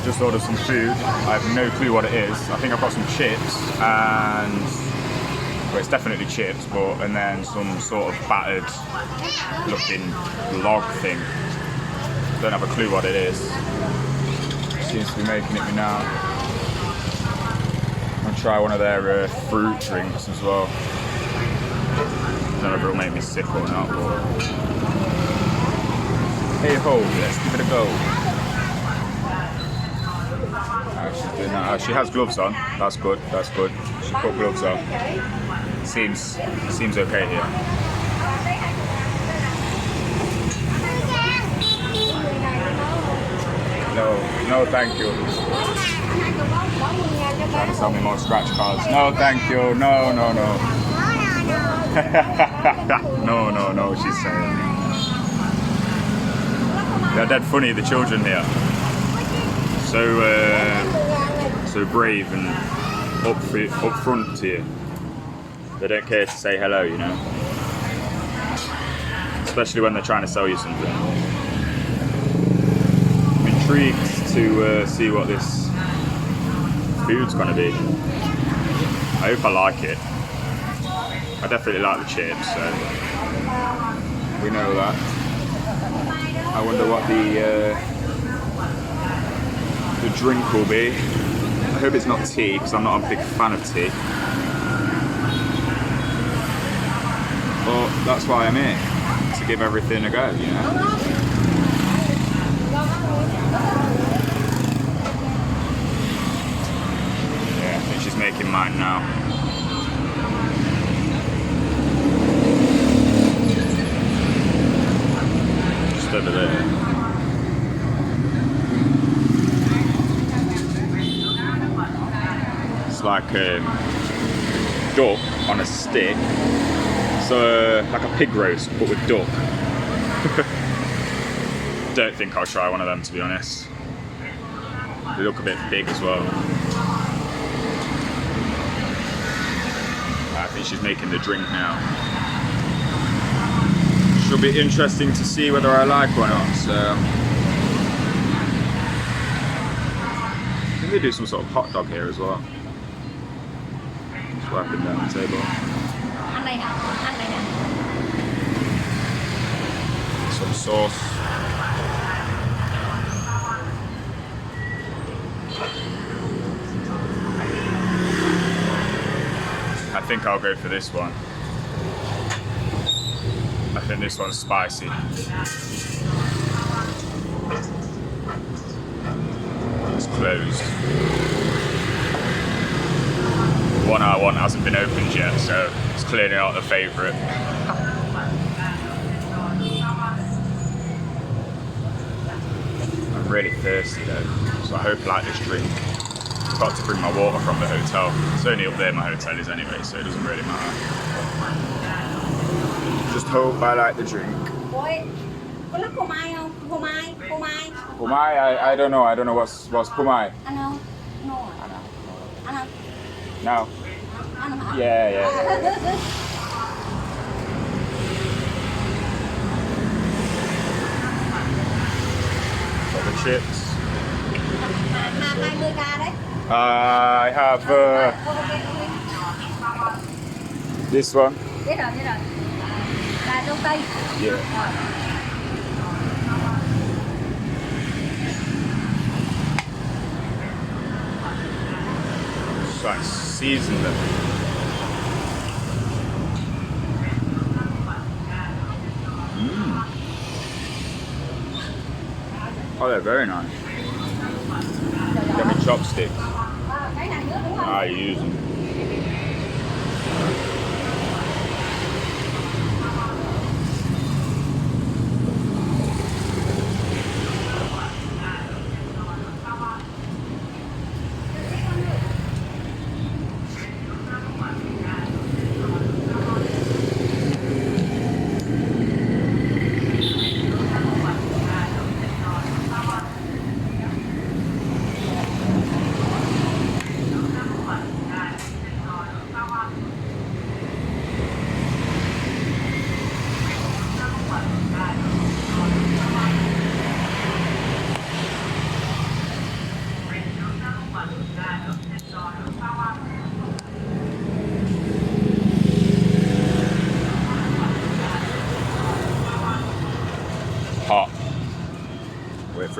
just ordered some food. I have no clue what it is. I think I've got some chips and, well, it's definitely chips, and then some sort of battered looking log thing. Don't have a clue what it is. Seems to be making it me now. I'll try one of their fruit drinks as well. I don't know if it'll make me sick or not, but hey ho, let's give it a go. She's doing that. She has gloves on. That's good. That's good. She put gloves on. Seems okay here. No, thank you. Trying to sell me more scratch cards. No, thank you. No. No, she's saying. They're dead funny, the children here. So brave and up front to you. They don't care to say hello, you know. Especially when they're trying to sell you something. I'm intrigued to see what this food's gonna be. I hope I like it. I definitely like the chips, so we know that. I wonder what the drink will be. I hope it's not tea, because I'm not a big fan of tea. But that's why I'm here, to give everything a go, you know. Yeah, I think she's making mine now. Just over there. It's like a duck on a stick. So like a pig roast, but with duck. Don't think I'll try one of them, to be honest. They look a bit big as well. I think she's making the drink now. Should be interesting to see whether I like or not. So I think they do some sort of hot dog here as well. Just wiping down the table. Some sauce. I think I'll go for this one. I think this one's spicy. It's closed. The one I want hasn't been opened yet, so it's clearly not the favourite. I'm really thirsty though, so I hope I like this drink. I've got to bring my water from the hotel. It's only up there my hotel is anyway, so it doesn't really matter. Just hope I like the drink. Pumai, I don't know. I don't know what's pumai. No. Yeah. Got the chips. I have this one. Yeah. Just like season them. Oh, they're very nice. Get me chopsticks. I use them.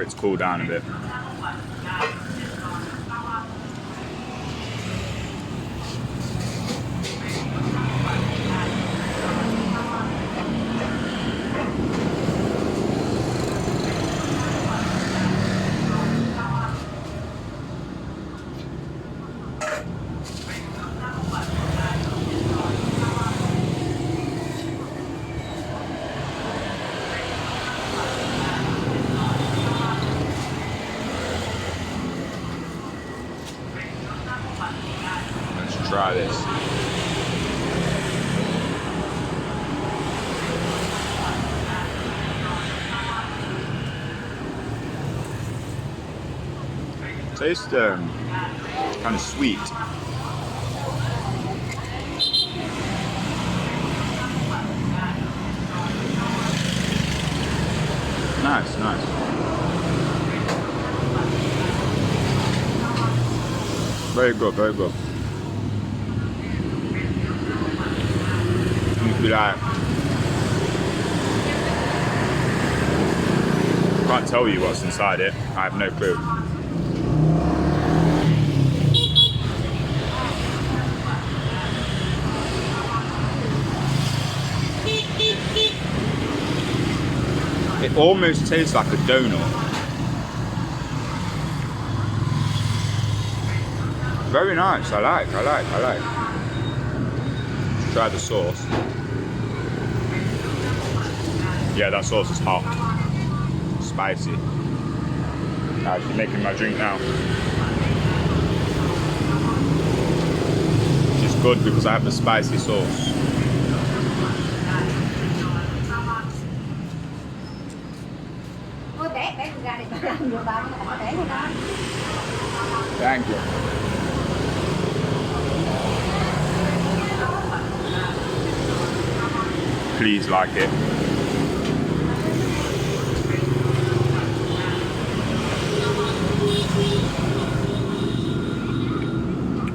it to cool down a bit. Let's try this. Tastes kind of sweet. Nice, nice. Very good, very good. If you like, can't tell you what's inside it. I have no clue. It almost tastes like a donut. Very nice, I like. Let's try the sauce. Yeah, that sauce is hot. Spicy. I'm actually making my drink now. Which is good because I have the spicy sauce. Thank you. Please like it.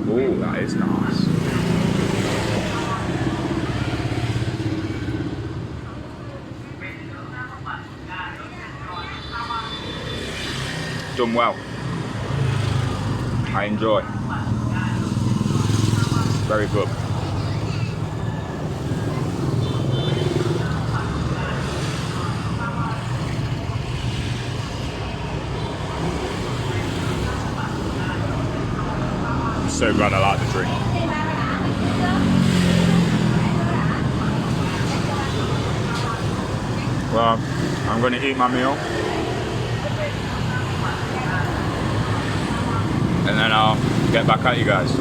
Oh, that is nice. Done well. I enjoy. Very good. I'm so glad I like the drink. Well, I'm going to eat my meal. And then I'll get back at you guys.